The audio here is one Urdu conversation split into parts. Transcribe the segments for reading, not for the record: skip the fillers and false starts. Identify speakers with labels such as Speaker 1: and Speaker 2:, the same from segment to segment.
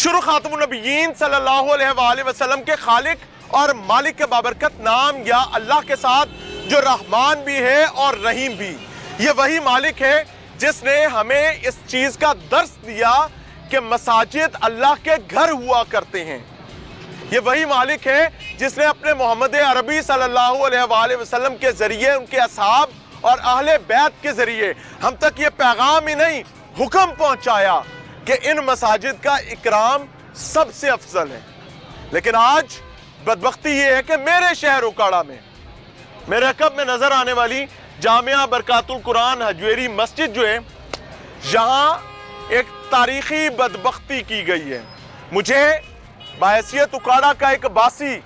Speaker 1: شروع خاتم النبیین صلی اللہ علیہ وآلہ وسلم کے خالق اور مالک کے بابرکت نام یا اللہ کے ساتھ جو رحمان بھی ہے اور رحیم بھی. یہ وہی مالک ہے جس نے ہمیں اس چیز کا درس دیا کہ مساجد اللہ کے گھر ہوا کرتے ہیں. یہ وہی مالک ہے جس نے اپنے محمد عربی صلی اللہ علیہ وآلہ وسلم کے ذریعے ان کے اصحاب اور اہل بیت کے ذریعے ہم تک یہ پیغام ہی نہیں حکم پہنچایا کہ ان مساجد کا اکرام سب سے افضل ہے. لیکن آج بدبختی یہ ہے کہ میرے شہر اکاڑا میں میرے عقب میں نظر آنے والی جامعہ برکات القرآن حجویری مسجد جو ہے یہاں ایک تاریخی بدبختی کی گئی ہے. مجھے بحیثیت اکاڑا کا ایک باسی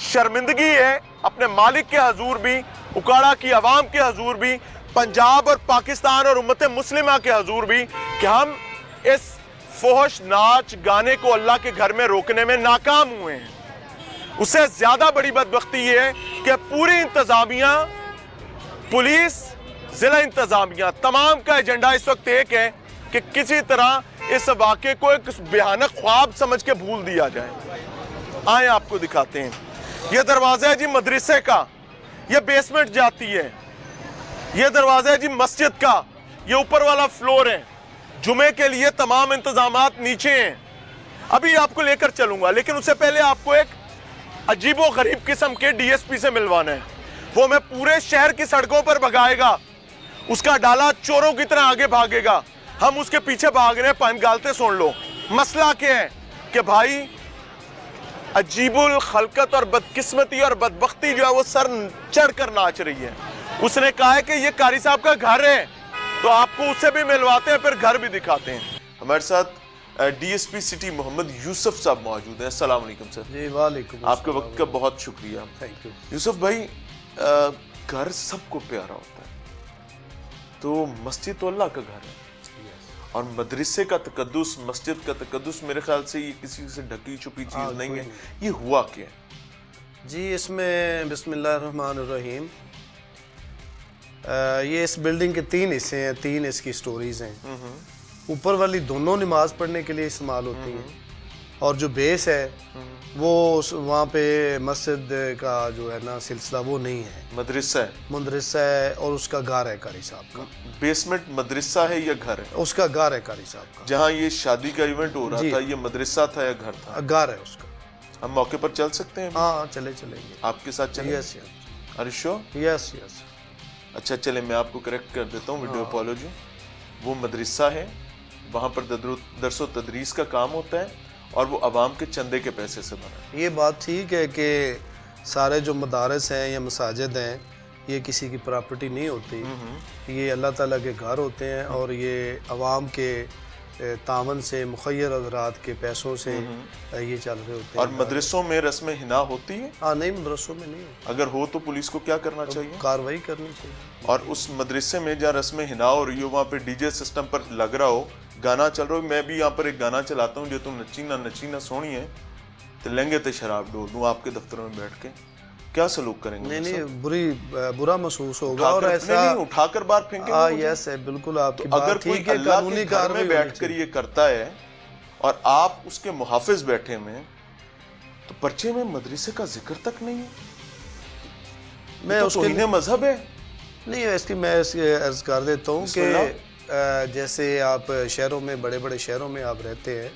Speaker 1: شرمندگی ہے اپنے مالک کے حضور بھی, اکاڑا کی عوام کے حضور بھی, پنجاب اور پاکستان اور امت مسلمہ کے حضور بھی کہ ہم اس فحش ناچ گانے کو اللہ کے گھر میں روکنے میں ناکام ہوئے ہیں. اس سے زیادہ بڑی بدبختی یہ ہے کہ پوری انتظامیہ, پولیس, ضلع انتظامیہ, تمام کا ایجنڈا اس وقت ایک ہے کہ کسی طرح اس واقعے کو ایک بھیانک خواب سمجھ کے بھول دیا جائے. آئیں آپ کو دکھاتے ہیں. یہ دروازہ ہے جی مدرسے کا, یہ بیسمنٹ جاتی ہے. یہ دروازہ ہے جی مسجد کا, یہ اوپر والا فلور ہے. جمعے کے لیے تمام انتظامات نیچے ہیں. ابھی آپ کو لے کر چلوں گا, لیکن اس سے پہلے آپ کو ایک عجیب و غریب قسم کے ڈی ایس پی سے ملوانا ہے. وہ میں پورے شہر کی سڑکوں پر بھگائے گا, اس کا ڈالا چوروں کی طرح آگے بھاگے گا, ہم اس کے پیچھے بھاگ رہے ہیں. پائن گالتے سن لو. مسئلہ کیا ہے کہ بھائی عجیب الخلقت اور بدقسمتی اور بدبختی جو ہے وہ سر چڑھ کر ناچ رہی ہے. اس نے کہا ہے کہ یہ قاری صاحب کا گھر ہے, تو آپ کو اس سے بھی ملواتے ہیں, پھر گھر بھی دکھاتے ہیں. ہمارے ساتھ ڈی ایس پی سٹی محمد یوسف صاحب موجود ہیں. السلام علیکم سر.
Speaker 2: جی وعلیکم.
Speaker 1: آپ کے وقت کا بہت شکریہ.
Speaker 2: Thank you.
Speaker 1: یوسف بھائی, گھر سب کو پیارا ہوتا ہے, تو مسجد تو اللہ کا گھر ہے, اور مدرسے کا تقدس, مسجد کا تقدس میرے خیال سے یہ کسی سے ڈھکی چھپی چیز نہیں ہے. یہ ہوا کیا ہے؟
Speaker 2: جی اس میں بسم اللہ الرحمن الرحیم, یہ اس بلڈنگ کے 3 حصے ہیں, 3 اس کی سٹوریز ہیں. اوپر والی دونوں نماز پڑھنے کے لیے استعمال ہوتی ہیں, اور جو بیس ہے وہ وہاں پہ مسجد کا جو ہے نا سلسلہ وہ نہیں ہے,
Speaker 1: مدرسہ ہے,
Speaker 2: مدرسہ ہے, اور اس کا گھر ہے قاری صاحب کا.
Speaker 1: بیسمنٹ مدرسہ ہے یا گھر ہے؟
Speaker 2: اس کا گھر ہے قاری صاحب کا.
Speaker 1: جہاں یہ شادی کا ایونٹ ہو رہا تھا یہ مدرسہ تھا یا گھر تھا؟
Speaker 2: گھر ہے اس کا.
Speaker 1: ہم موقع پر چل سکتے ہیں؟
Speaker 2: ہاں چلیں گے.
Speaker 1: آپ کے ساتھ چلیں؟
Speaker 2: Yes yes.
Speaker 1: Are you sure?
Speaker 2: Yes yes.
Speaker 1: اچھا چلیں, میں آپ کو کریکٹ کر دیتا ہوں, ویڈیو اپالوجی. وہ مدرسہ ہے, وہاں پر درس و تدریس کا کام ہوتا ہے, اور وہ عوام کے چندے کے پیسے سے بنا ہے.
Speaker 2: یہ بات ٹھیک ہے کہ سارے جو مدارس ہیں یا مساجد ہیں یہ کسی کی پراپرٹی نہیں ہوتی, یہ اللہ تعالیٰ کے گھر ہوتے ہیں, اور یہ عوام کے تعاون سے, مخیر حضرات کے پیسوں سے یہ چل رہے ہوتے ہیں.
Speaker 1: اور مدرسوں میں رسم حنا ہوتی ہے؟
Speaker 2: ہاں نہیں, مدرسوں میں نہیں.
Speaker 1: اگر ہو تو پولیس کو کیا کرنا چاہیے؟
Speaker 2: کارروائی کرنی چاہیے.
Speaker 1: اور اس مدرسے میں جہاں رسم حنا ہو رہی ہو وہاں پہ ڈی جے سسٹم پر لگ رہا ہو, گانا چل رہا ہو, میں بھی یہاں پر ایک گانا چلاتا ہوں جو تم نچینا نچینا سونی ہے تو لہنگے تے شراب ڈول دوں آپ کے دفتروں میں بیٹھ کے, کیا سلوک کریں گے؟
Speaker 2: نہیں, برا محسوس ہوگا, اور ایسا
Speaker 1: اٹھا کر باہر پھینکیں گے.
Speaker 2: یس ہے, بالکل آپ کی
Speaker 1: اگر
Speaker 2: بات
Speaker 1: کوئی
Speaker 2: ٹھیک ہے.
Speaker 1: اللہ کے گھر میں بیٹھ کر یہ کرتا ہے اور آپ اس کے محافظ بیٹھے میں, تو پرچے میں مدرسے کا ذکر تک نہیں ہے.
Speaker 2: میں اس کے
Speaker 1: مذہب ہے
Speaker 2: نہیں, اس کی میں عرض کر دیتا ہوں کہ جیسے آپ شہروں میں, بڑے بڑے شہروں میں آپ رہتے ہیں,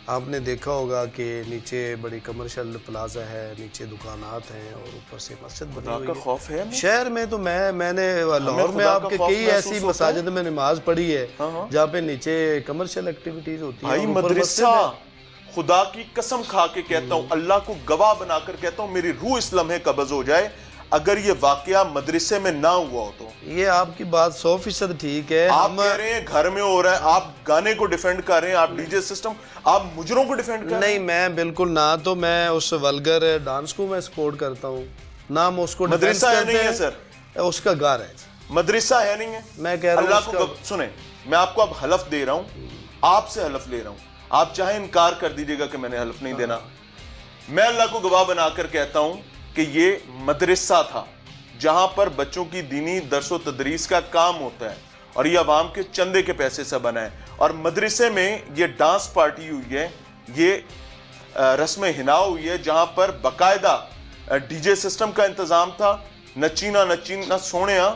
Speaker 2: آپ نے دیکھا ہوگا کہ نیچے بڑی کمرشل پلازا ہے, نیچے دکانات ہیں, اور اوپر سے مسجد بنی ہوئی ہے.
Speaker 1: خوف ہے
Speaker 2: شہر میں تو میں نے لاہور میں آپ کے کئی ایسی مساجد میں نماز پڑھی ہے جہاں پہ نیچے کمرشل ایکٹیویٹیز ہوتی ہیں.
Speaker 1: بھائی مدرسہ, خدا کی قسم کھا کے کہتا ہوں, اللہ کو گواہ بنا کر کہتا ہوں, میری روح اس لمحے قبض ہو جائے اگر یہ واقعہ مدرسے میں نہ ہوا ہو تو.
Speaker 2: یہ آپ کی بات 100% ٹھیک ہے.
Speaker 1: آپ کہہ رہے ہیں گھر میں ہو رہا ہے, آپ گانے کو ڈیفینڈ کر رہے ہیں, آپ ڈی جے سسٹم, آپ مجرموں کو ڈیفینڈ کر رہے ہیں.
Speaker 2: نہیں, میں بالکل نہ تو میں اس ولگر ڈانس کو میں سپورٹ کرتا ہوں, نہ میں اس کو
Speaker 1: مدرسہ ہے نہیں ہے سر,
Speaker 2: اس کا گھر ہے.
Speaker 1: مدرسہ ہے نہیں ہے,
Speaker 2: میں کہہ رہا ہوں
Speaker 1: اللہ کو سنیں, میں آپ کو اب حلف دے رہا ہوں, آپ سے حلف لے رہا ہوں, آپ چاہے انکار کر دیجئے گا کہ میں نے حلف نہیں دینا. میں اللہ کو گواہ بنا کر کہتا ہوں کہ یہ مدرسہ تھا جہاں پر بچوں کی دینی درس و تدریس کا کام ہوتا ہے, اور یہ عوام کے چندے کے پیسے سے بنا ہے. اور مدرسے میں یہ ڈانس پارٹی ہوئی ہے یہ رسم حنا ہوئی ہے جہاں پر باقاعدہ ڈی جے سسٹم کا انتظام تھا, نچینا سونیا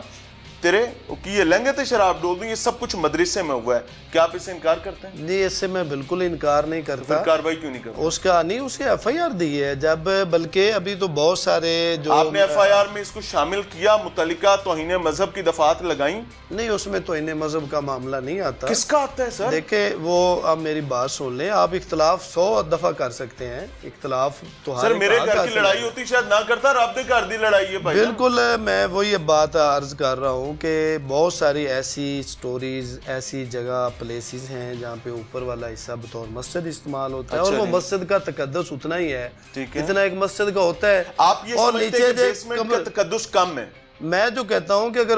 Speaker 1: تیرے کی یہ لہنگے تے شراب ڈول دوں, یہ سب کچھ مدرسے میں ہوا ہے. کیا آپ اس سے انکار کرتے ہیں؟
Speaker 2: نہیں, اس سے میں بالکل انکار نہیں کرتا.
Speaker 1: کاروائی کیوں نہیں کرتے؟
Speaker 2: اس کا نہیں, اس کے ایف آئی آر دی ہے جب, بلکہ ابھی تو بہت سارے جو
Speaker 1: آپ نے ایف آئی آر میں اس کو شامل کیا, متعلقہ توہین مذہب کی دفعات لگائیں؟
Speaker 2: نہیں, اس میں توہین مذہب کا معاملہ نہیں آتا.
Speaker 1: کس کا آتا ہے سر؟
Speaker 2: دیکھیں وہ آپ میری بات سن لیں, آپ اختلاف 100 دفعہ کر سکتے ہیں, اختلاف تو
Speaker 1: سر میرے گھر کی لڑائی ہوتی شاید نہ کرتا, رب دے گھر دی لڑائی ہے بھائی.
Speaker 2: بالکل, میں وہی بات عرض کر رہا ہوں کہ بہت ساری ایسی سٹوریز, ایسی جگہ پلیسز ہیں جہاں پہ اوپر والا حصہ بطور مسجد استعمال ہوتا ہے, اور وہ مسجد کا تقدس اتنا ہی ہے اتنا ایک مسجد کا ہوتا ہے.
Speaker 1: آپ یہ سمجھتے ہیں کہ بیسمنٹ کا تقدس کم ہے؟
Speaker 2: میں جو کہتا ہوں کہ اگر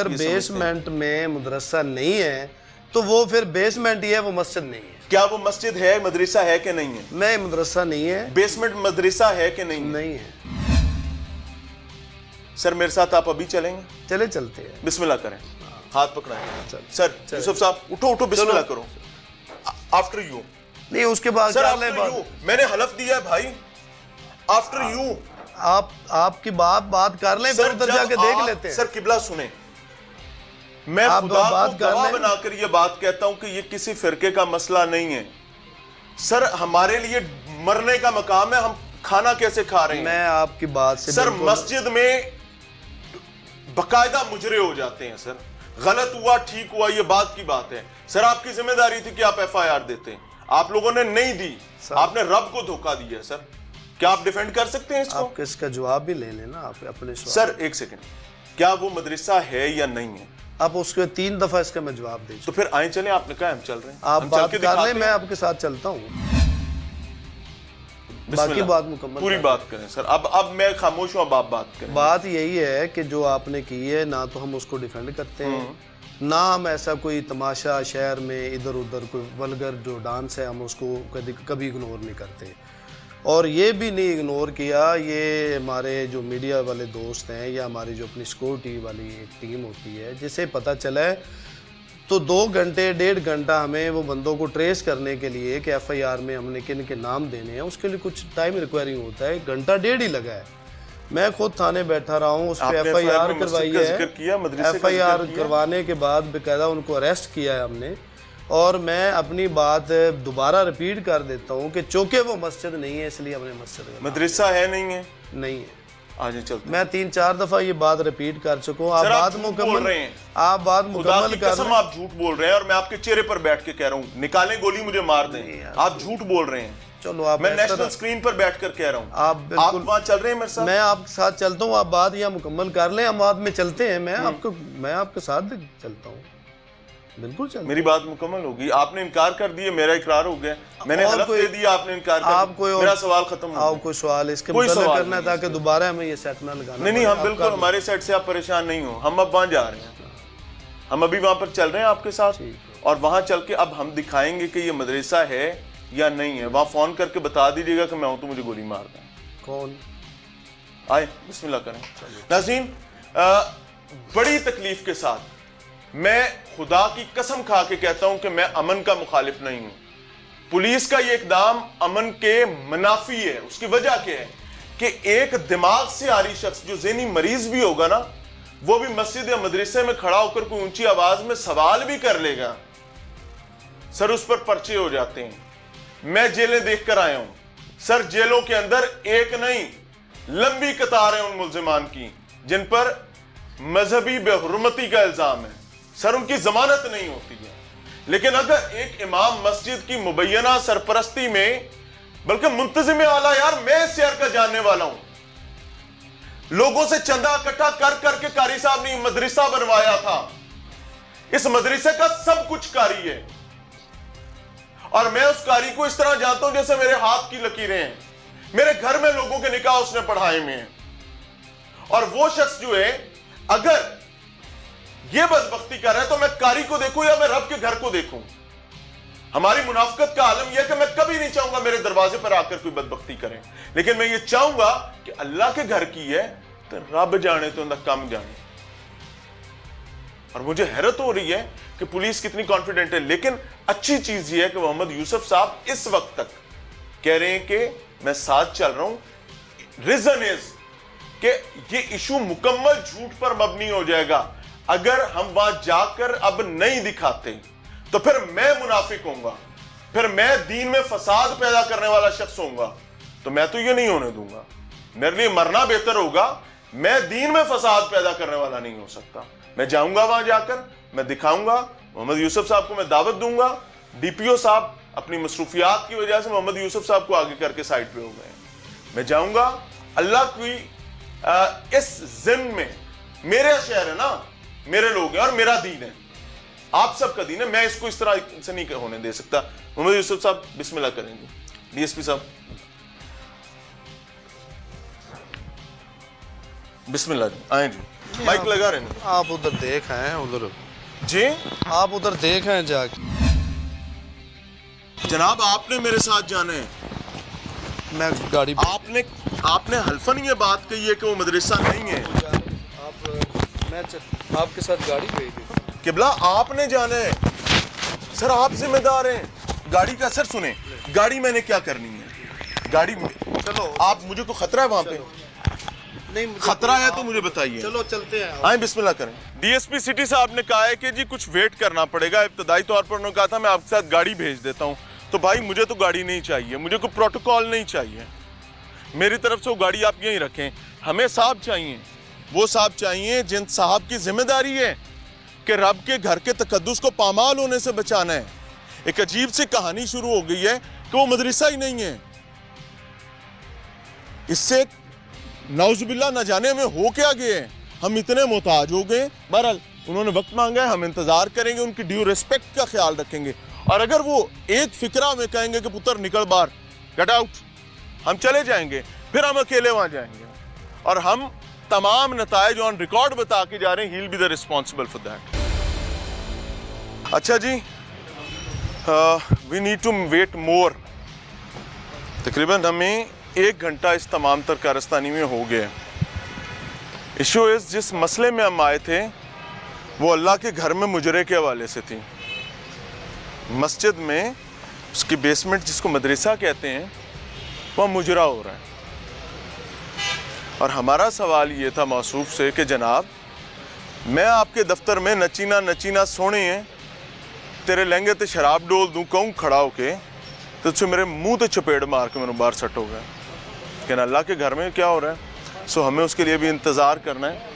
Speaker 1: بیسمنٹ
Speaker 2: میں مدرسہ نہیں ہے تو وہ پھر بیسمنٹ ہی ہے, وہ مسجد نہیں ہے.
Speaker 1: کیا وہ مسجد ہے, مدرسہ ہے کہ نہیں ہے؟
Speaker 2: میں مدرسہ نہیں ہے.
Speaker 1: بیسمنٹ مدرسہ ہے کہ نہیں؟
Speaker 2: نہیں ہے.
Speaker 1: سر میرے ساتھ آپ ابھی چلیں گے؟
Speaker 2: چلے چلتے ہیں.
Speaker 1: بسم اللہ کریں, ہاتھ پکڑائیں. سر یوسف صاحب اٹھو, بسم اللہ کرو. After you.
Speaker 2: نہیں, اس کے بعد
Speaker 1: میں نے حلف دیا ہے بھائی, آفٹر یو.
Speaker 2: آپ کی بات کر لیں, پھر ادھر جا کے دیکھ لیتے ہیں.
Speaker 1: سر قبلہ سنیں, میں خدا کو گواہ بنا کر یہ بات کہتا ہوں کہ یہ کسی فرقے کا مسئلہ نہیں ہے. سر ہمارے لیے مرنے کا مقام ہے, ہم کھانا کیسے کھا رہے ہیں.
Speaker 2: میں آپ کی بات سے
Speaker 1: سر مسجد میں باقاعدہ مجرے ہو جاتے ہیں. سر غلط ہوا ٹھیک ہوا یہ بات کی بات ہے. سر آپ کی ذمہ داری تھی کہ آپ ایف آئی آر دیتے, آپ لوگوں نے نہیں دی, آپ نے رب کو دھوکہ دیا ہے. سر کیا آپ ڈیفینڈ کر سکتے ہیں اس کو؟
Speaker 2: آپ اس کا جواب بھی لے لیں نا آپ اپنے سوال.
Speaker 1: سر ایک سیکنڈ, کیا وہ مدرسہ ہے یا نہیں ہے؟
Speaker 2: آپ اس کے 3 دفعہ اس کا میں جواب دے.
Speaker 1: تو پھر آئیں چلیں, آپ نے کہا ہم چل رہے ہیں,
Speaker 2: آپ بات کر لیں, میں آپ کے ساتھ چلتا ہوں. باقی بات مکمل
Speaker 1: پوری بات کریں سر. اب میں خاموش ہوں, اب آپ بات کریں.
Speaker 2: بات یہی ہے کہ جو آپ نے کی ہے, نہ تو ہم اس کو ڈیفینڈ کرتے ہیں, نہ ہم ایسا کوئی تماشا شہر میں ادھر ادھر کوئی ولگر جو ڈانس ہے ہم اس کو کبھی اگنور نہیں کرتے. اور یہ بھی نہیں اگنور کیا, یہ ہمارے جو میڈیا والے دوست ہیں یا ہماری جو اپنی سیکورٹی والی ایک ٹیم ہوتی ہے, جسے پتہ چلا ہے تو 2 گھنٹے 1.5 گھنٹہ ہمیں وہ بندوں کو ٹریس کرنے کے لیے کہ ایف آئی آر میں ہم نے کن کے نام دینے ہیں, اس کے لیے کچھ ٹائم ریکوائرنگ ہوتا ہے. 1 گھنٹہ 1.5 ہی لگا ہے. میں خود تھانے بیٹھا رہا ہوں, اس پہ ایف آئی آر کروائی ہے. ایف آئی آر کروانے کے بعد باقاعدہ ان کو اریسٹ کیا ہے ہم نے. اور میں اپنی بات دوبارہ ریپیٹ کر دیتا ہوں کہ چونکہ وہ مسجد نہیں ہے اس لیے ہم نے مسجد.
Speaker 1: مدرسہ ہے نہیں ہے؟
Speaker 2: نہیں ہے.
Speaker 1: آجیں چلتے
Speaker 2: میں 3-4 دفعہ یہ بات ریپیٹ کر چکا ہوں. آپ بات مکمل کر
Speaker 1: قسم آپ جھوٹ بول رہے ہیں, اور میں آپ کے چہرے پر بیٹھ کے کہہ رہا ہوں, نکالیں گولی مجھے مار دیں. آپ جھوٹ بول رہے ہیں.
Speaker 2: چلو آپ,
Speaker 1: میں نیشنل سکرین پر بیٹھ کر کہہ رہا ہوں,
Speaker 2: آپ بالکل
Speaker 1: وہاں چل رہے ہیں میرے ساتھ.
Speaker 2: میں آپ کے ساتھ چلتا ہوں, آپ بات یہاں مکمل کر لیں, ہم بعد میں چلتے ہیں. میں آپ کے ساتھ چلتا ہوں, بالکل چلتا.
Speaker 1: میری بات مکمل ہوگی. آپ نے انکار کر دیا, میرا اقرار ہو گیا, میں نے حلف دے دیا, آپ نے انکار کر دیا, میرا سوال ختم ہو.
Speaker 2: آپ کوئی سوال اس کے متعلق کرنا ہے تاکہ دوبارہ ہمیں یہ سیٹ نہ لگانا.
Speaker 1: نہیں, ہم بالکل, ہمارے سیٹ سے آپ پریشان نہیں ہو, ہم اب وہاں جا رہے ہیں, ہم ابھی وہاں پر چل رہے ہیں آپ کے ساتھ, اور وہاں چل کے اب ہم دکھائیں گے کہ یہ مدرسہ ہے یا نہیں ہے. وہاں فون کر کے بتا دیجیے گا کہ میں ہوں تو مجھے گولی مار دیں.
Speaker 2: کون
Speaker 1: آئے, بسم اللہ کریں. ناظرین, بڑی تکلیف کے ساتھ میں خدا کی قسم کھا کے کہتا ہوں کہ میں امن کا مخالف نہیں ہوں. پولیس کا یہ اقدام امن کے منافی ہے. اس کی وجہ کیا ہے کہ ایک دماغ سے عاری شخص جو ذہنی مریض بھی ہوگا نا, وہ بھی مسجد یا مدرسے میں کھڑا ہو کر کوئی اونچی آواز میں سوال بھی کر لے گا, سر اس پر پرچے ہو جاتے ہیں. میں جیلیں دیکھ کر آیا ہوں سر, جیلوں کے اندر ایک نہیں لمبی قطار ہے ان ملزمان کی جن پر مذہبی بے حرمتی کا الزام ہے. سر ان کی ضمانت نہیں ہوتی ہے. لیکن اگر ایک امام مسجد کی مبینہ سرپرستی میں, بلکہ منتظم اعلیٰ, یار میں اس شہر کا جاننے والا ہوں, لوگوں سے چندہ اکٹھا کر کر کے قاری صاحب نے مدرسہ بنوایا تھا. اس مدرسے کا سب کچھ قاری ہے, اور میں اس قاری کو اس طرح جانتا ہوں جیسے میرے ہاتھ کی لکیریں ہیں. میرے گھر میں لوگوں کے نکاح اس نے پڑھائے میں ہیں. اور وہ شخص جو ہے اگر یہ بدبختی کر رہا ہے تو میں قاری کو دیکھوں یا میں رب کے گھر کو دیکھوں. ہماری منافقت کا عالم یہ ہے کہ میں کبھی نہیں چاہوں گا میرے دروازے پر آ کر کوئی بدبختی کریں, لیکن میں یہ چاہوں گا کہ اللہ کے گھر کی ہے تو رب جانے تو نہ کم جانے. اور مجھے حیرت ہو رہی ہے کہ پولیس کتنی کانفیڈنٹ ہے. لیکن اچھی چیز یہ ہے کہ محمد یوسف صاحب اس وقت تک کہہ رہے ہیں کہ میں ساتھ چل رہا ہوں. ریزن از کہ یہ ایشو مکمل جھوٹ پر مبنی ہو جائے گا. اگر ہم وہاں جا کر اب نہیں دکھاتے تو پھر میں منافق ہوں گا, پھر میں دین میں فساد پیدا کرنے والا شخص ہوں گا. تو میں تو یہ نہیں ہونے دوں گا. میرے لیے مرنا بہتر ہوگا. میں دین میں فساد پیدا کرنے والا نہیں ہو سکتا. میں جاؤں گا وہاں جا کر میں دکھاؤں گا. محمد یوسف صاحب کو میں دعوت دوں گا. ڈی پی او صاحب اپنی مصروفیات کی وجہ سے محمد یوسف صاحب کو آگے کر کے سائٹ پہ ہو گئے. میں جاؤں گا. اللہ کی اس ضمن میں میرے شہر ہے نا, میرے لوگ ہیں اور میرا دین ہے, آپ سب کا دین ہے. میں اس کو اس طرح سے نہیں ہونے دے سکتا. محمد یوسف صاحب بسم اللہ کریں گے. ڈی ایس پی صاحب بسم اللہ جی, آئیں جی, مائک لگا رہے ہیں.
Speaker 2: آپ ادھر دیکھ آئے ہیں, ادھر
Speaker 1: جی
Speaker 2: آپ ادھر دیکھ آئے جا کے.
Speaker 1: جناب آپ نے میرے ساتھ جانا ہے.
Speaker 2: میں گاڑی
Speaker 1: آپ نے حلفاً یہ بات کہی ہے کہ وہ مدرسہ نہیں ہے.
Speaker 2: میں آپ کے ساتھ گاڑی بھیج دی.
Speaker 1: قبلہ آپ نے جانا ہے سر, آپ ذمہ دار ہیں گاڑی کا. سر سنیں, گاڑی میں نے کیا کرنی ہے؟ گاڑی
Speaker 2: چلو
Speaker 1: آپ مجھے کو خطرہ ہے وہاں پہ؟
Speaker 2: نہیں
Speaker 1: خطرہ ہے تو مجھے بتائیے.
Speaker 2: چلو چلتے ہیں.
Speaker 1: آئیں بسم اللہ کریں. ڈی ایس پی سٹی صاحب نے کہا ہے کہ جی کچھ ویٹ کرنا پڑے گا. ابتدائی طور پر انہوں نے کہا تھا میں آپ کے ساتھ گاڑی بھیج دیتا ہوں. تو بھائی مجھے تو گاڑی نہیں چاہیے, مجھے کوئی پروٹوکول نہیں چاہیے. میری طرف سے وہ گاڑی آپ یہیں رکھیں. ہمیں صاحب چاہیے, وہ صاحب چاہیے جن صاحب کی ذمہ داری ہے کہ رب کے گھر کے تقدس کو پامال ہونے سے بچانا ہے. ایک عجیب سی کہانی شروع ہو گئی ہے کہ وہ مدرسہ ہی نہیں ہے. اس سے نعوذ باللہ نہ جانے ہمیں ہو کیا گئے ہیں. ہم اتنے محتاج ہو گئے. بہرحال انہوں نے وقت مانگا ہے, ہم انتظار کریں گے, ان کی ڈیو ریسپیکٹ کا خیال رکھیں گے. اور اگر وہ ایک فکرہ میں کہیں گے کہ پتر نکل باہر, گیٹ آؤٹ, ہم چلے جائیں گے. پھر ہم اکیلے وہاں جائیں گے اور ہم تمام نتائج آن ریکارڈ بتا کے جا رہے ہیں. He'll be the responsible for that. اچھا جی, we need to wait more. تقریباً ہمیں 1 گھنٹہ اس تمام تر کارستانی میں ہو گیا. ایشو از جس مسئلے میں ہم آئے تھے وہ اللہ کے گھر میں مجرے کے حوالے سے تھی. مسجد میں اس کی بیسمنٹ جس کو مدرسہ کہتے ہیں وہ مجرا ہو رہا ہے. اور ہمارا سوال یہ تھا موصوف سے کہ جناب میں آپ کے دفتر میں نچینا سونے ہیں, تیرے لہنگے تے شراب ڈول دوں کہوں کھڑا ہو کے, تو تجھ سے میرے منہ تے چپیڑ مار کے میرے باہر سٹ ہو گیا. لیکن اللہ کے گھر میں کیا ہو رہا ہے, سو ہمیں اس کے لیے بھی انتظار کرنا ہے.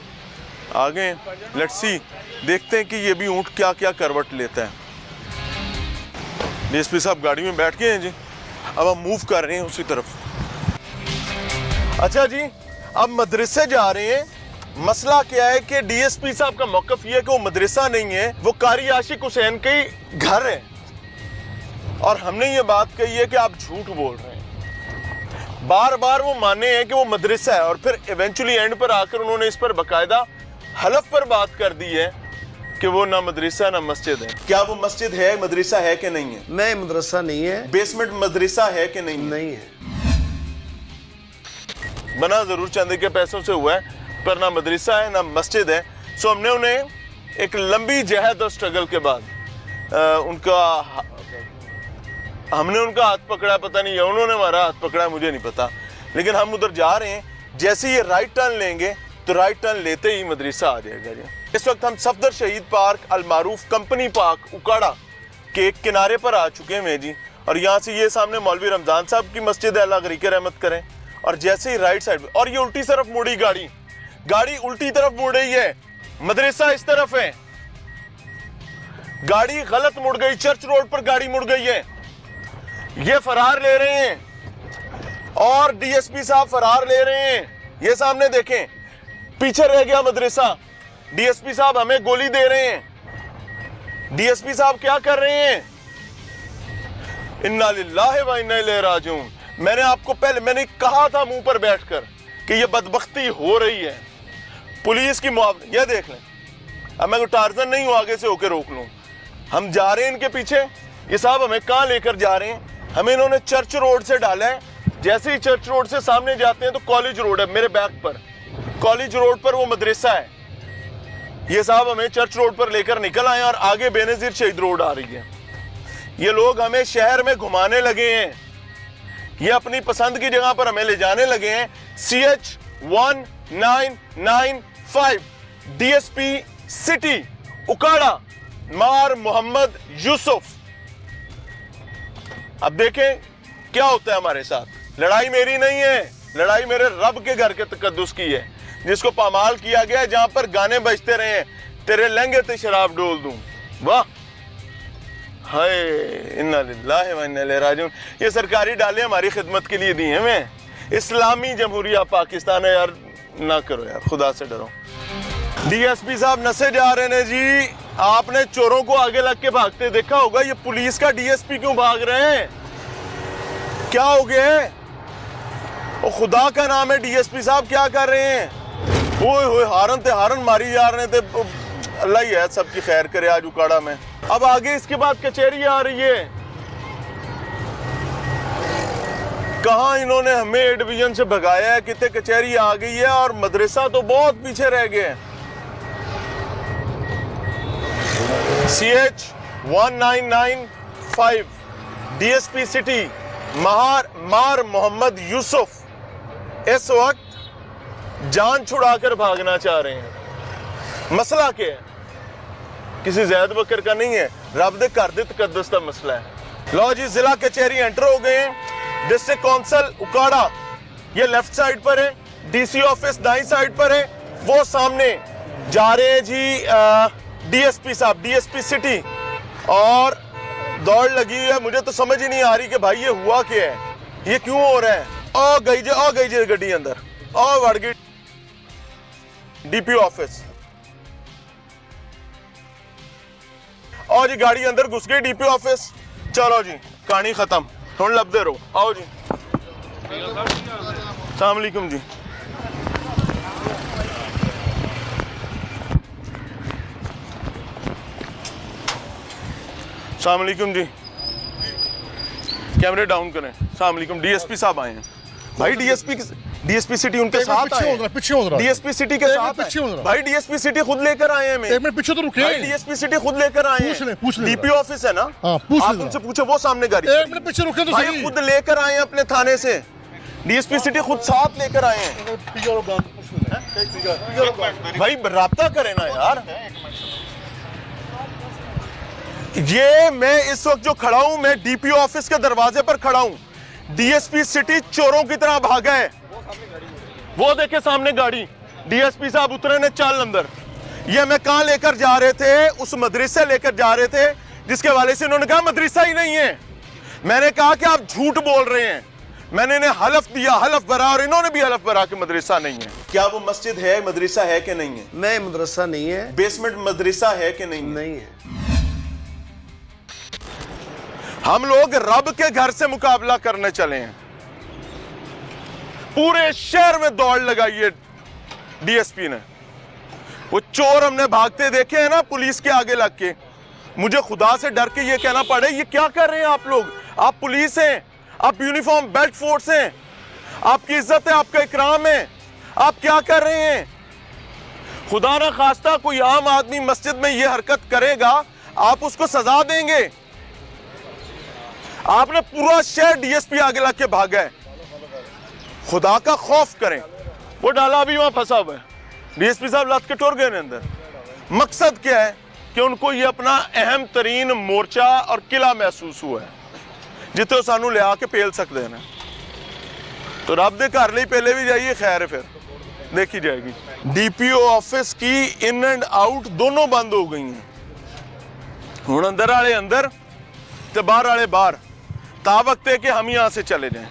Speaker 1: آگے لیٹس سی, دیکھتے ہیں کہ یہ بھی اونٹ کیا کیا کروٹ لیتا ہے. ڈی ایس پی صاحب گاڑی میں بیٹھ گئے ہیں جی, اب ہم موو کر رہے ہیں اسی طرف. اچھا جی, اب مدرسے جا رہے ہیں. مسئلہ کیا ہے کہ ڈی ایس پی صاحب کا موقف یہ ہے کہ وہ مدرسہ نہیں ہے, وہ قاری عاشق حسین کے گھر ہے. اور ہم نے یہ بات کہی ہے کہ آپ جھوٹ بول رہے ہیں. بار بار وہ مانے ہیں کہ وہ مدرسہ ہے, اور پھر ایونچولی اینڈ پر آ کر انہوں نے اس پر باقاعدہ حلف پر بات کر دی ہے کہ وہ نہ مدرسہ نہ مسجد ہے. کیا وہ مسجد ہے, مدرسہ ہے کہ نہیں ہے؟
Speaker 2: میں مدرسہ نہیں ہے.
Speaker 1: بیسمنٹ مدرسہ ہے کہ نہیں؟
Speaker 2: نہیں ہے.
Speaker 1: بنا ضرور چاندے کے پیسوں سے ہوا ہے, پر نہ مدرسہ ہے نہ مسجد ہے. سو ہم نے انہیں ایک لمبی جہد اور سٹرگل کے بعد ہم نے ان کا ہاتھ پکڑا, پتہ نہیں, یا انہوں نے ہمارا ہاتھ پکڑا, مجھے نہیں پتا. لیکن ہم ادھر جا رہے ہیں. جیسے یہ رائٹ ٹرن لیں گے تو رائٹ ٹرن لیتے ہی مدرسہ آ جائے گا. جی اس وقت ہم صفدر شہید پارک المعروف کمپنی پارک اکاڑا کے کنارے پر آ چکے ہیں جی. اور یہاں سے یہ سامنے مولوی رمضان صاحب کی مسجد ہے, اللہ غریق رحمت کریں. اور جیسے ہی رائٹ سائڈ, اور یہ الٹی طرف مڑی گاڑی الٹی طرف مڑ رہی ہے, مدرسہ اس طرف ہے. گاڑی غلط مڑ گئی, چرچ روڈ پر گاڑی مڑ گئی ہے. یہ فرار لے رہے ہیں اور ڈی ایس پی صاحب فرار لے رہے ہیں. یہ سامنے دیکھیں, پیچھے رہ گیا مدرسہ. ڈی ایس پی صاحب ہمیں گولی دے رہے ہیں. ڈی ایس پی صاحب کیا کر رہے ہیں؟ انا للہ و انا الیہ راجعون. میں نے آپ کو میں نے کہا تھا منہ پر بیٹھ کر کہ یہ بدبختی ہو رہی ہے. پولیس کی معاونت, یہ دیکھ لیں. اب میں کوئی ٹارزن نہیں ہوں آگے سے ہو کے روک لوں. ہم جا رہے ہیں ان کے پیچھے. یہ صاحب ہمیں کہاں لے کر جا رہے ہیں؟ ہمیں انہوں نے چرچ روڈ سے ڈالا ہے. جیسے ہی چرچ روڈ سے سامنے جاتے ہیں تو کالج روڈ ہے میرے بیک پر. کالج روڈ پر وہ مدرسہ ہے. یہ صاحب ہمیں چرچ روڈ پر لے کر نکل آئے اور آگے بے نظیر شہید روڈ آ رہی ہے. یہ لوگ ہمیں شہر میں گھمانے لگے ہیں, یہ اپنی پسند کی جگہ پر ہمیں لے جانے لگے ہیں. CH1995 DSP سٹی اکاڑا مار محمد یوسف. اب دیکھیں کیا ہوتا ہے ہمارے ساتھ. لڑائی میری نہیں ہے, لڑائی میرے رب کے گھر کے تقدس کی ہے, جس کو پامال کیا گیا ہے, جہاں پر گانے بجتے رہے ہیں, تیرے لہنگے تے شراب ڈول دوں. واہ ہائے انا للہ و انا الیہ راجعون. یہ سرکاری ڈالے ہماری خدمت کے لیے دی ہیں. میں اسلامی جمہوریہ پاکستان ہے یار, نہ کرو یار, خدا سے ڈرو. DSP صاحب نسے جا رہے ہیں جی. آپ نے چوروں کو آگے لگ کے بھاگتے دیکھا ہوگا. یہ پولیس کا DSP کیوں بھاگ رہے ہیں؟ کیا ہو گئے؟ وہ خدا کا نام ہے DSP صاحب کیا کر رہے ہیں؟ ہوئے ہوئے ہارن تے ہارن ماری جا رہے تھے. اللہ ہی ہے سب کی خیر کرے آج اکاڑا میں. اب آگے اس کے بعد کچہری آ رہی ہے. کہاں انہوں نے ہمیں اے ڈویژن سے بھگایا ہے, کتنے کچہری آ گئی ہے, اور مدرسہ تو بہت پیچھے رہ گئے ہیں. CH1995 DSP سٹی مار محمد یوسف اس وقت جان چھڑا کر بھاگنا چاہ رہے ہیں. مسئلہ کیا ہے؟ کسی زید بکر کا نہیں ہے, رب دے کر دے تقدس کا مسئلہ ہے. لو جی ضلع کچہری انٹر ہو گئے ہیں. ڈسٹرکٹ کونسل اکاڑا یہ لیفٹ سائڈ پر ہے, DC آفس دائیں سائڈ پر ہے, وہ سامنے جا رہے ہیں جی DSP صاحب DSP سٹی. اور دوڑ لگی ہے, مجھے تو سمجھ ہی نہیں آ رہی کہ بھائی یہ ہوا کیا ہے, یہ کیوں ہو رہا ہے. آ گئی جی گڈی اندر, وڑ گئی DPO آفس. آؤ جی گاڑی اندر گھس گئی DPO آفس. چلو جی کہانی ختم, ہوں لبدے رہو. آؤ جی. السلام علیکم جی. السلام علیکم جی. کیمرے ڈاؤن کریں. السلام علیکم. DSP صاحب آئے ہیں بھائی. DSP سٹی ان کے ساتھ آئے ہیں. DSP سٹی کے ساتھ آئے بھائی. DSP سٹی خود لے کر آئے ہیں. بھائی DSP سٹی خود لے کر آئے ہیں. DPO آفس ہے نا, آپ ان سے پوچھے, وہ سامنے گاڑی بھائی خود لے کر آئے ہیں اپنے تھانے سے. DSP سٹی خود ساتھ لے کر آئے ہیں. بھائی رابطہ کریں نا یار. یہ میں اس وقت جو کھڑا ہوں, میں DPO آفس کے دروازے پر کھڑا ہوں. DSP سٹی چوروں کی طرح بھاگا ہے. وہ دیکھیں سامنے گاڑی. DSP صاحب اترے نے چال اندر. یہ ہمیں کہاں لے کر جا رہے تھے؟ اس مدرسے لے کر جا رہے تھے جس کے والے سے انہوں نے کہا مدرسہ ہی نہیں ہے. میں نے کہا کہ آپ جھوٹ بول رہے ہیں. میں نے انہیں حلف دیا, حلف بھرا, اور انہوں نے بھی حلف بھرا کہ مدرسہ نہیں ہے. کیا وہ مسجد ہے, مدرسہ ہے کہ نہیں ہے؟
Speaker 2: نہیں, مدرسہ نہیں ہے.
Speaker 1: بیسمنٹ مدرسہ ہے کہ نہیں؟
Speaker 2: نہیں ہے.
Speaker 1: ہم لوگ رب کے گھر سے مقابلہ کرنے چلے ہیں. پورے شہر میں دوڑ لگائی ہے DSP نے. وہ چور ہم نے بھاگتے دیکھے ہیں نا پولیس کے آگے لگ کے. مجھے خدا سے ڈر کے یہ کہنا پڑے, یہ کیا کر رہے ہیں آپ لوگ؟ آپ پولیس ہیں, آپ یونیفارم بیلٹ فورس ہیں, آپ کی عزت ہے, آپ کا اکرام ہے, آپ کیا کر رہے ہیں؟ خدا نہ خواستہ کوئی عام آدمی مسجد میں یہ حرکت کرے گا, آپ اس کو سزا دیں گے. آپ نے پورا شہر DSP آگے لگ کے بھاگا ہے. خدا کا خوف کریں. وہ ڈالا بھی وہاں پھنسا ہوا ہے. DSP صاحب لات کے ٹور گئے اندر. مقصد کیا ہے کہ ان کو یہ اپنا اہم ترین مورچہ اور قلعہ محسوس ہوا ہے جتے سانو لے آ کے پیل سکتے ہیں. تو رب دے گھر لئی پہلے بھی جائیے, خیر ہے پھر دیکھی جائے گی. DPO آفس کی ان اینڈ آؤٹ دونوں بند ہو گئی ہیں. ہوں اندر والے اندر تے باہر والے باہر, تا وقت ہے کہ ہم یہاں سے چلے جائیں.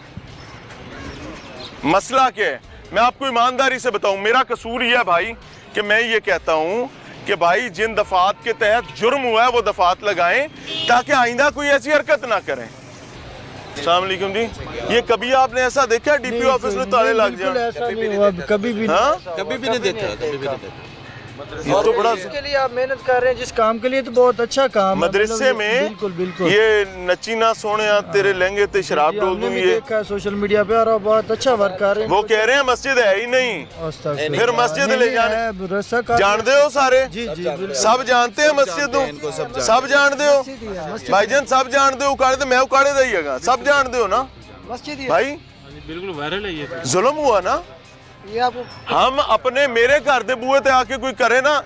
Speaker 1: مسئلہ کیا ہے؟ میں آپ کو ایمانداری سے بتاؤں, میرا قصور یہ ہے بھائی کہ میں یہ کہتا ہوں کہ بھائی جن دفعات کے تحت جرم ہوا ہے وہ دفعات لگائیں تاکہ آئندہ کوئی ایسی حرکت نہ کریں. السلام علیکم جی. یہ کبھی آپ نے ایسا دیکھا DPO آفس میں تالے لگ جائیں؟
Speaker 3: کبھی بھی نہیں دیکھا.
Speaker 1: یہ تو بڑا
Speaker 3: اس کے لیے آپ محنت کر رہے ہیں جس کام کے لیے تو بہت اچھا کام ہے.
Speaker 1: مدرسے میں
Speaker 3: بالکل بالکل
Speaker 1: یہ نچی نہ سونے تیرے لہنگے تے شراب ڈول دوں. یہ
Speaker 3: دیکھا ہے سوشل میڈیا پہ اور بہت اچھا ورک کر رہے ہیں.
Speaker 1: وہ کہہ رہے ہیں مسجد ہے ہی نہیں, پھر مسجد لے جانے. جان دے ہو سارے,
Speaker 3: جی جی بالکل
Speaker 1: سب جانتے ہیں مسجد سب جان دے ہو بھائی جان, سب جان دے ہو. اکاڑے تو میں اکاڑے دئیے گا, سب جان دے ہو نا
Speaker 3: مسجد
Speaker 1: بھائی.
Speaker 4: بالکل وائرل ہے یہ تو.
Speaker 1: ظلم ہوا نا.
Speaker 3: یہ آپ
Speaker 1: ہم اپنے میرے گھر دے بوئے تے آ کے کوئی کرے نا,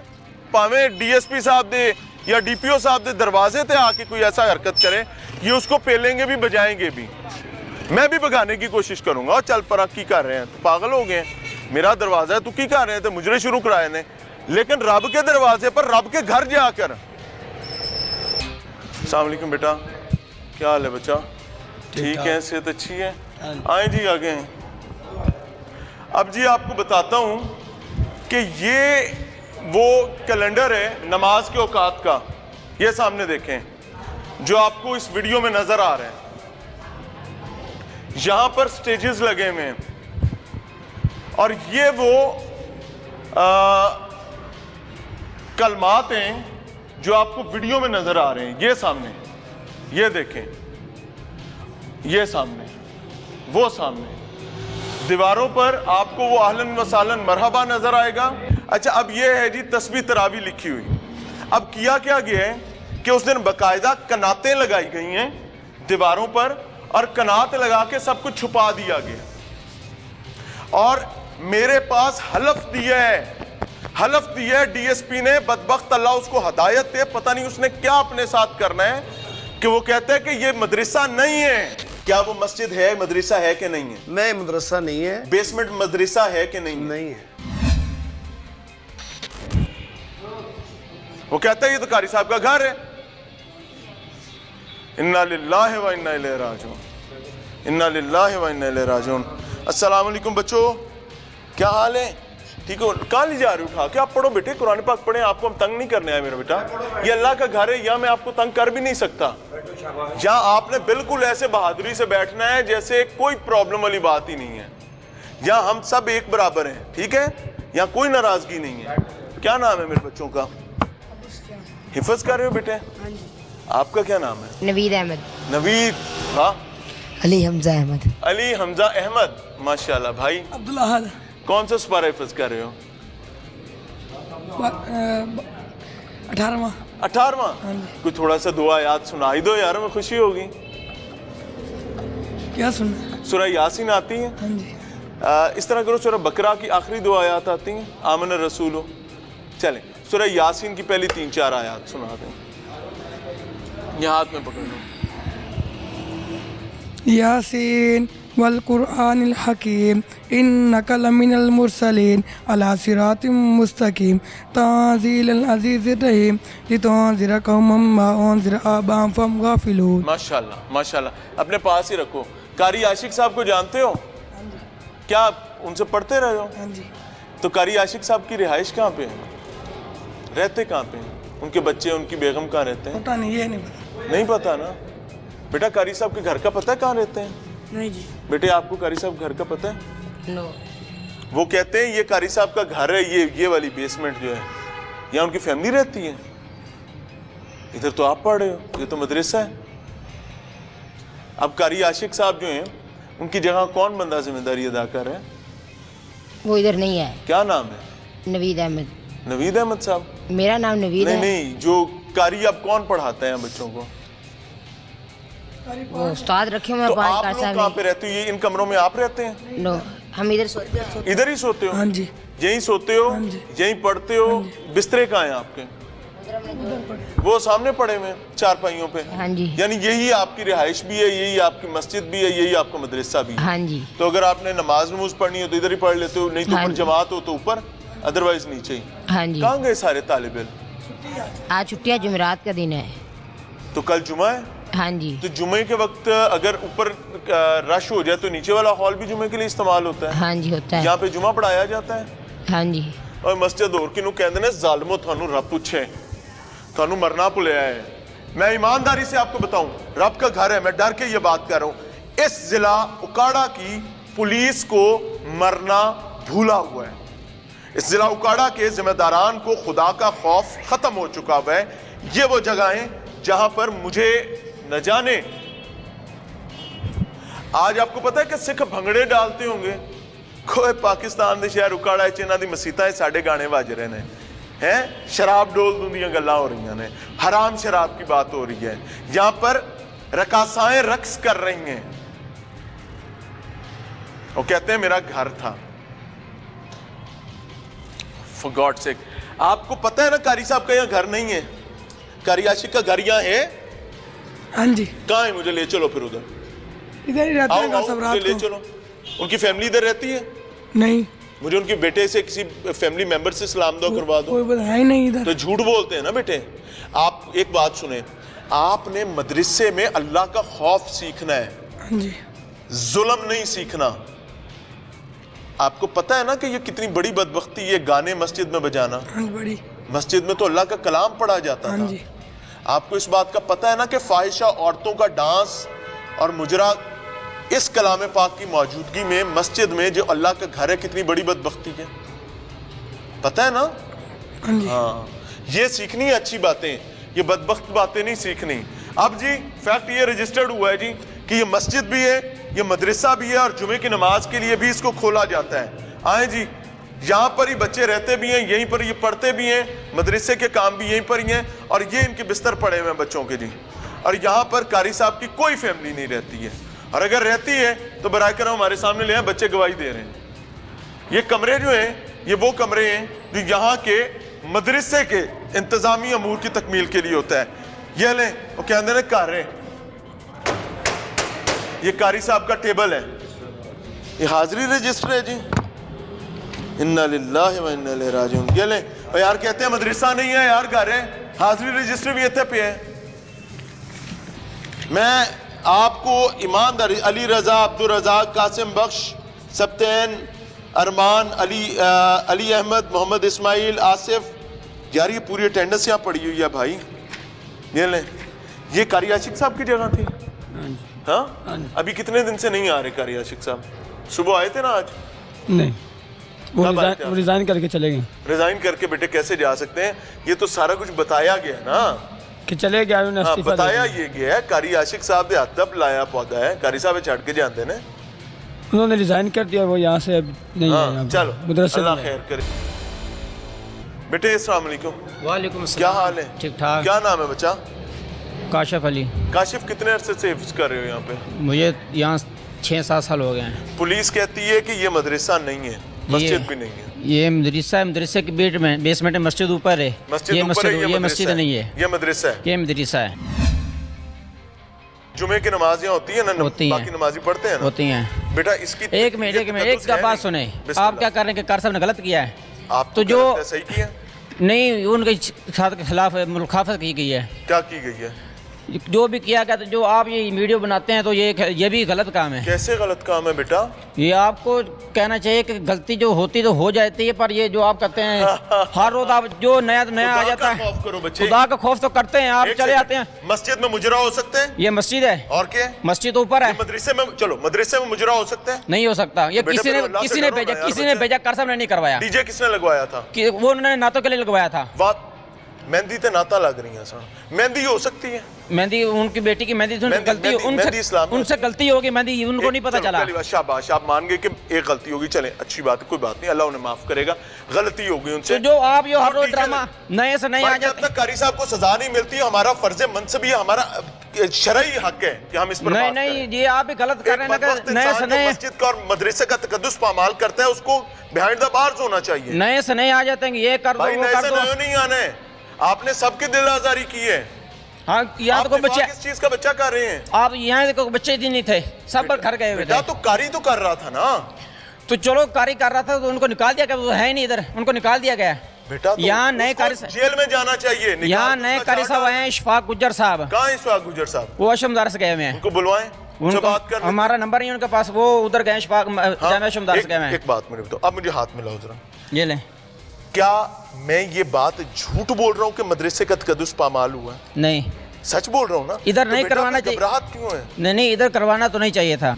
Speaker 1: پاویں ڈی ایس پی صاحب دے یا ڈی پی او صاحب دے دروازے تے آ کے کوئی ایسا حرکت کرے, یہ اس کو پیلیں گے بھی بجائیں گے بھی. میں بھی بگانے کی کوشش کروں گا. اور چل پرا کی کر رہے ہیں, پاگل ہو گئے ہیں, میرا دروازہ ہے تو کی کر رہے ہیں, تو مجرے شروع کرائے نے. لیکن رب کے دروازے پر رب کے گھر جا کر. السلام علیکم بیٹا, کیا حال ہے بچہ؟ ٹھیک ہے, صحت اچھی ہے؟ آئیں جی آگے ہیں. اب جی آپ کو بتاتا ہوں کہ یہ وہ کیلنڈر ہے نماز کے اوقات کا, یہ سامنے دیکھیں جو آپ کو اس ویڈیو میں نظر آ رہے ہیں. یہاں پر سٹیجز لگے ہوئے ہیں اور یہ وہ کلمات ہیں جو آپ کو ویڈیو میں نظر آ رہے ہیں. یہ سامنے, یہ دیکھیں, یہ سامنے, وہ سامنے دیواروں پر آپ کو وہ اہلاً و سہلاً مرحبا نظر آئے گا. اچھا اب یہ ہے جی تسبیح تراویح لکھی ہوئی. اب کیا گیا ہے کہ اس دن باقاعدہ کناتیں لگائی گئی ہیں دیواروں پر, اور کنات لگا کے سب کچھ چھپا دیا گیا. اور میرے پاس حلف دیا ہے ڈی ایس پی نے, بدبخت اللہ اس کو ہدایت دے, پتہ نہیں اس نے کیا اپنے ساتھ کرنا ہے, کہ وہ کہتے ہیں کہ یہ مدرسہ نہیں ہے. کیا وہ مسجد ہے, مدرسہ ہے کہ نہیں ہے؟
Speaker 2: نہیں, مدرسہ نہیں ہے.
Speaker 1: بیسمنٹ مدرسہ ہے کہ نہیں؟
Speaker 2: نہیں ہے.
Speaker 1: وہ کہتا ہے یہ تو قاری صاحب کا گھر ہے. انا للہ و انا الیہ راجعون, انا للہ و انا الیہ راجعون. السلام علیکم بچوں, کیا حال ہے؟ ٹھیک ہو؟ کہاں لے جا رہے ہو اٹھا کے؟ آپ پڑھو بیٹے, قرآن پاک پڑھیں. آپ کو ہم تنگ نہیں کرنے آئے میرا بیٹا, یہ اللہ کا گھر ہے, یہاں میں آپ کو تنگ کر بھی نہیں سکتا. یہاں آپ نے بالکل ایسے بہادری سے بیٹھنا ہے جیسے کوئی پرابلم والی بات ہی نہیں ہے. یہاں ہم سب ایک برابر ہیں, ٹھیک ہے؟ یہاں کوئی ناراضگی نہیں ہے. کیا نام ہے میرے بچوں کا؟ حفظ کر رہے ہو بیٹے؟ آپ کا کیا نام ہے؟
Speaker 5: نوید احمد.
Speaker 1: نوید. ہاں,
Speaker 5: علی حمزہ احمد.
Speaker 1: علی حمزہ احمد, ماشاءاللہ. بھائی
Speaker 3: عبداللہ
Speaker 1: کون سا سپارہ حفظ کر رہے ہو؟
Speaker 3: 18واں.
Speaker 1: 18واں. کوئی تھوڑا سا دعا یاد سنا ہی دو یار, میں خوشی ہوگی.
Speaker 3: کیا سننا؟
Speaker 1: سورہ یاسین آتی ہے؟
Speaker 3: ہاں جی.
Speaker 1: اس طرح کرو, سورہ بقرہ کی آخری 2 آیات آتی ہیں, آمن الرسول. چلیں سورہ یاسین کی پہلی 3-4 آیات سنا دیں. یہ ہاتھ میں پکڑ لو.
Speaker 6: یاسین والقرآن الحکیم انک لمن المرسلین علی صراط مستقیم تنزیل العزیز الرحیم لتنذر قوما ما انذر آباؤہم فہم غافلون.
Speaker 1: ماشاءاللہ ماشاءاللہ. اپنے پاس ہی رکھو. قاری عاشق صاحب کو جانتے ہو؟ کیا آپ ان سے پڑھتے رہے ہو؟
Speaker 6: ہاں جی.
Speaker 1: تو قاری عاشق صاحب کی رہائش کہاں پہ ہے, رہتے کہاں پہ ہیں, ان کے بچے ان کی بیگم کہاں رہتے ہیں؟
Speaker 6: پتہ نہیں, یہ نہیں پتا.
Speaker 1: نہیں پتا نا بیٹا. قاری صاحب کے گھر کا پتہ ہے کہاں رہتے ہیں؟
Speaker 6: نہیں جی.
Speaker 1: بیٹے آپ کو قاری صاحب گھر کا پتہ ہے؟
Speaker 5: نو.
Speaker 1: وہ کہتے ہیں یہ قاری صاحب کا گھر ہے, یہ والی بیسمنٹ جو ہے یہاں ان کی فیملی رہتی ہے. ادھر تو آپ پڑھ رہے ہو, یہ تو مدرسہ ہے. اب قاری عاشق صاحب جو ہیں ان کی جگہ کون بندہ ذمہ داری ادا کر رہے ہیں؟
Speaker 5: وہ ادھر نہیں ہے.
Speaker 1: کیا نام ہے؟
Speaker 5: نوید احمد.
Speaker 1: نوید احمد صاحب؟
Speaker 5: میرا نام نوید ہے.
Speaker 1: نہیں, جو قاری اب کون پڑھاتا ہے بچوں کو؟
Speaker 5: وہ استاد رکھے ہوئے ہیں
Speaker 1: تو
Speaker 5: 5
Speaker 1: آپ
Speaker 5: کار
Speaker 1: لوگ
Speaker 5: صاحب
Speaker 1: کہاں
Speaker 5: نے.
Speaker 1: پہ رہتے ہو؟ یہ ان کمروں میں آپ رہتے ہیں؟
Speaker 5: نو, ہم ادھر سوتے ہیں.
Speaker 1: ادھر ہی سوتے ہو؟
Speaker 6: ہاں جی.
Speaker 1: یہیں سوتے ہو, یہیں پڑھتے ہو؟ بسترے کہاں ہیں آپ کے؟ وہ سامنے پڑے ہوئے 4 پائیوں پہ.
Speaker 5: ہاں جی.
Speaker 1: یعنی یہی آپ کی رہائش بھی ہے, یہی آپ کی مسجد بھی ہے, یہی آپ کا مدرسہ بھی ہے.
Speaker 5: ہاں جی.
Speaker 1: تو اگر آپ نے نماز پڑھنی ہو تو ادھر ہی پڑھ لیتے ہو, نہیں تو اوپر جماعت ہو تو اوپر, ادروائز نیچے ہی.
Speaker 5: ہاں جی.
Speaker 1: کہاں گئے سارے طالب علم؟
Speaker 5: آج چھٹی ہے, جمعرات کا دن ہے.
Speaker 1: تو کل جمعہ ہے.
Speaker 5: ہاں جی.
Speaker 1: تو جمعے کے وقت اگر اوپر رش ہو جائے تو نیچے والا ہال بھی جمعے کے لیے استعمال ہوتا ہے.
Speaker 5: ہاں جی ہوتا ہے.
Speaker 1: یہاں پہ جمعہ پڑھایا جاتا ہے.
Speaker 5: ہاں جی.
Speaker 1: اور مسجد اور کنوں کہندے نے ظالمو تھانوں رب پوچھے, تھانوں مرنا بھولیا ہے. میں ایمانداری سے آپ کو بتاؤں, رب کا گھر ہے, میں ڈر کے یہ بات کر رہا ہوں, اس ضلع اکاڑا کی پولیس کو مرنا بھولا ہوا ہے. اس ضلع اکاڑا کے ذمہ داران کو خدا کا خوف ختم ہو چکا ہوا ہے. یہ وہ جگہیں جہاں پر مجھے نہ جانے, آج آپ کو پتا ہے کہ سکھ بھنگڑے ڈالتے ہوں گے, کوئی پاکستان دے شہر اکاڑا ہے چنہ دی مسیطہ ساڑھے گانے واج رہے ہیں, شراب ڈول دندیاں گلاں ہو رہی ہیں, حرام شراب کی بات ہو رہی ہے, یہاں پر رقاصائیں رقص کر رہی ہیں, وہ کہتے ہیں میرا گھر تھا. For God's sake, آپ کو پتہ ہے نا قاری صاحب کا یہاں گھر نہیں ہے, قاری عاشق کا گھر یہاں ہے.
Speaker 6: ہاں جی,
Speaker 1: کہاں ہے؟ مجھے لے چلو پھر ادھر,
Speaker 6: ادھر ہی رہتے ہیں سب
Speaker 1: مجھے
Speaker 6: رات
Speaker 1: لے
Speaker 6: کو.
Speaker 1: چلو. ان کی فیملی ادھر رہتی ہے؟
Speaker 6: نہیں,
Speaker 1: مجھے ان کے بیٹے سے کسی فیملی ممبر سے سلام دعا کروا دو.
Speaker 6: کوئی بتا ہی نہیں ادھر.
Speaker 1: تو جھوٹ بولتے ہیں نا بیٹے. آپ ایک بات سنیں, آپ نے مدرسے میں اللہ کا خوف سیکھنا ہے,
Speaker 6: ہاں جی,
Speaker 1: ظلم نہیں سیکھنا. آپ کو پتہ ہے نا کہ یہ کتنی بڑی بدبختی, یہ گانے مسجد میں بجانا.
Speaker 6: ہاں جی, بڑی.
Speaker 1: مسجد میں تو اللہ کا کلام پڑھا جاتا
Speaker 6: ہاں
Speaker 1: تھا.
Speaker 6: جی,
Speaker 1: آپ کو اس بات کا پتہ ہے نا کہ فاحشہ عورتوں کا ڈانس اور مجرا اس کلام پاک کی موجودگی میں مسجد میں جو اللہ کا گھر ہے کتنی بڑی بدبختی ہے, پتہ ہے نا.
Speaker 6: ہاں جی,
Speaker 1: ہاں, یہ سیکھنی ہے اچھی باتیں, یہ بدبخت باتیں نہیں سیکھنی. اب جی فیکٹ یہ رجسٹرڈ ہوا ہے جی کہ یہ مسجد بھی ہے, یہ مدرسہ بھی ہے, اور جمعے کی نماز کے لیے بھی اس کو کھولا جاتا ہے. آئیں جی, یہاں پر ہی بچے رہتے بھی ہیں, یہیں پر یہ پڑھتے بھی ہیں, مدرسے کے کام بھی یہیں پر ہی ہیں, اور یہ ان کے بستر پڑے ہوئے ہیں بچوں کے جی. اور یہاں پر قاری صاحب کی کوئی فیملی نہیں رہتی ہے, اور اگر رہتی ہے تو برائے کرم ہمارے سامنے لے آئیں, بچے گواہی دے رہے ہیں. یہ کمرے جو ہیں یہ وہ کمرے ہیں جو یہاں کے مدرسے کے انتظامی امور کی تکمیل کے لیے ہوتا ہے. یہ لیں, وہ کیا اندر کر رہے ہیں, یہ قاری صاحب کا ٹیبل ہے, یہ حاضری رجسٹر ہے جی. انا للہ و انا الیہ راجعون. یہ لیں, اور یار کہتے ہیں مدرسہ نہیں ہے یار, گھر ہے, حاضری رجسٹر بھی اتنے پہ ہے. میں آپ کو ایماندار علی رضا, عبد الرزاق, قاسم بخش, سبتین, ارمان, علی احمد, محمد اسماعیل, آصف, یار یہ پوری اٹینڈنس یہاں پڑی ہوئی ہے بھائی. یہ لیں, یہ قاری عاشق صاحب کی جگہ تھی. ہاں, ابھی کتنے دن سے نہیں آ رہے قاری عاشق صاحب؟ صبح آئے تھے نا آج؟
Speaker 3: نہیں, وہ ریزائن کر کے چلے گئے.
Speaker 1: ریزائن کر کے بیٹے کیسے جا سکتے ہیں؟ یہ تو سارا کچھ بتایا گیا نا
Speaker 3: کہ چلے گیا,
Speaker 1: ہاں, بتایا یہ گیا ہے. قاری عاشق صاحب دے ہاتھ لایا پودا ہے, قاری صاحب چھڑ کے جاندے نے,
Speaker 3: انہوں نے ریزائن کر دیا, وہ یہاں سے اب نہیں ہے.
Speaker 1: چلو
Speaker 3: مدرسے
Speaker 1: اللہ خیر کرے. بیٹے السلام علیکم.
Speaker 7: وعلیکم السلام.
Speaker 1: کیا حال ہے؟
Speaker 7: ٹھیک ٹھاک.
Speaker 1: کیا نام ہے بچہ؟
Speaker 7: کاشف علی.
Speaker 1: کاشف, کتنے عرصے سے حفظ کر رہے ہو یہاں پہ؟
Speaker 7: مجھے یہاں 6-7 سال ہو گئے ہیں.
Speaker 1: پولیس کہتی ہے کہ یہ مدرسہ نہیں ہے, مسجد بھی نہیں ہے.
Speaker 7: یہ مدرسہ ہے, مدرسے کے بیسمنٹ میں مسجد اوپر ہے. یہ مسجد نہیں ہے,
Speaker 1: یہ مدرسہ ہے.
Speaker 7: یہ مدرسہ ہے.
Speaker 1: جمعے کی نمازیں ہوتی ہیں نا, باقی نمازی پڑھتے ہیں نا,
Speaker 7: ہوتی ہیں.
Speaker 1: بیٹا اس کی
Speaker 7: ایک بات سنیں, آپ کیا کر رہے ہیں کہ قاری صاحب نے غلط کیا ہے.
Speaker 1: آپ
Speaker 7: تو جو
Speaker 1: صحیح کیا
Speaker 7: نہیں, ان کے ساتھ کے خلاف مخالفت کی گئی ہے.
Speaker 1: کیا کی گئی ہے؟
Speaker 7: جو بھی کیا گیا, تو جو آپ یہ ویڈیو بناتے ہیں تو یہ بھی غلط کام ہے.
Speaker 1: کیسے غلط کام ہے بیٹا؟
Speaker 7: یہ آپ کو کہنا چاہیے کہ غلطی جو ہوتی تو ہو جاتی ہے, پر یہ جو آپ کرتے ہیں ہر روز, آپ جو نیا آ جاتا ہے, خدا کا خوف تو کرتے ہیں آپ, چلے آتے ہیں.
Speaker 1: مسجد میں مجرا ہو سکتے ہیں؟
Speaker 7: یہ مسجد ہے.
Speaker 1: اور کیا؟
Speaker 7: مسجد اوپر ہے.
Speaker 1: مدرسے میں, چلو مدرسے میں مجرا ہو سکتے ہیں؟
Speaker 7: نہیں ہو سکتا. یہ کسی نے بھیجا, قاری صاحب نے نہیں کروایا.
Speaker 1: ڈی جے کس نے لگوایا تھا؟
Speaker 7: وہ انہوں نے نعتوں کے لیے لگوایا تھا.
Speaker 1: مہندی تے نعتاں لگ رہی ہیں سن, مہندی ہو سکتی ہے؟
Speaker 7: مہندی ان کی بیٹی کی مہندی, ان سے غلطی ہوگی, مہندی ان کو نہیں پتا چلا.
Speaker 1: شاباش, آپ مان گئے کہ ایک غلطی ہوگی, چلیں اچھی بات ہے, کوئی بات نہیں, اللہ انہیں معاف کرے گا, غلطی ہوگی ان سے.
Speaker 7: جو آپ یہ ہر روز ڈرامہ نئے سے نئے آ جاتے ہیں.
Speaker 1: جب تک قاری صاحب کو سزا نہیں ملتی, ہمارا فرض منصبی ہے, ہمارا شرعی حق ہے کہ ہم اس پر بات کریں.
Speaker 7: نہیں, یہ آپ بھی غلط کر رہے ہیں. نئے سے نئے
Speaker 1: مسجد کا اور مدرسے کا تقدس پامال کرتا ہے, اس کو بیہائنڈ دا بارز ہونا چاہیے.
Speaker 7: نئے سے نئے آ جاتے ہیں, یہ کر دو, وہ کر دو.
Speaker 1: نئے سے نہیں آنا ہے, آپ نے سب کے دل آزاری کی ہے.
Speaker 7: ہاں, یہاں تو کوئی بچے,
Speaker 1: کس چیز کا بچہ کر رہے ہیں
Speaker 7: آپ یہاں کوئی بچے ہی نہیں تھے, سب پر گھر گئے ہوئے تھے.
Speaker 1: تو کاری تو کر رہا تھا نا,
Speaker 7: تو چلو کاری کر رہا تھا تو ان کو نکال دیا گیا, وہ ہے نہیں ادھر, ان کو نکال دیا گیا.
Speaker 1: بیٹا
Speaker 7: یہاں نئے قاری
Speaker 1: جیل میں جانا چاہیے.
Speaker 7: یہاں نئے قاری صاحب آئے ہیں, اشفاق گجر صاحب.
Speaker 1: کہاں اشفاق گجر صاحب؟
Speaker 7: وہ اشم دار سے گئے ہوئے ہیں.
Speaker 1: ان کو بلوائیں, ان سے بات کریں.
Speaker 7: ہمارا نمبر نہیں ان کے پاس, وہ ادھر گئے اشفاق جامعہ اشم دار سے گئے ہوئے ہیں.
Speaker 1: ایک بات مجھے بتاؤ, اب مجھے ہاتھ ملاؤ ذرا.
Speaker 7: یہ لیں.
Speaker 1: کیا میں یہ بات جھوٹ بول رہا ہوں کہ مدرسے کا تقدس پامال ہوا؟
Speaker 7: نہیں,
Speaker 1: سچ بول رہا ہوں نا.
Speaker 7: ادھر نہیں کروانا چاہیے.
Speaker 1: گھبراہٹ کیوں ہے؟
Speaker 7: نہیں, ادھر کروانا تو نہیں چاہیے تھا.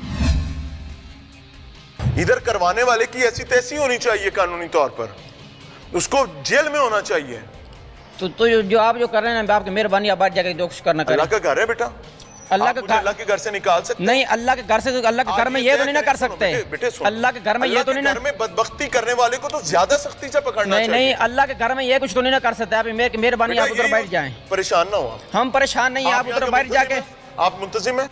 Speaker 1: ادھر کروانے والے کی ایسی تیسی ہونی چاہیے قانونی طور پر. اس کو جیل میں ہونا چاہیے.
Speaker 7: تو جو آپ جو کر رہے ہیں نا، آپ کی مہربانی آپ جا کے جو کچھ کرنا کریں.
Speaker 1: اللہ کا گھر ہے بیٹا,
Speaker 7: اللہ
Speaker 1: آپ مجھے اللہ کے گھر سے نکال سکتے
Speaker 7: نہیں، اللہ کے گھر سے، اللہ کے گھر میں یہ تو نہیں نہ کر سکتے. اللہ کے گھر میں یہ تو نہیں
Speaker 1: گھر میں بدبختی کرنے والے کو تو زیادہ سختی سے پکڑنا
Speaker 7: نہیں
Speaker 1: چاہیے.
Speaker 7: نہیں، اللہ کے گھر میں یہ کچھ تو نہیں نہ کر سکتے. آپ مہربانی آپ ادھر بیٹھ جائیں.
Speaker 1: پریشان نہ ہو.
Speaker 7: ہم پریشان نہیں ہیں، آپ ادھر بیٹھ جا کے.
Speaker 1: آپ منتظم ہیں؟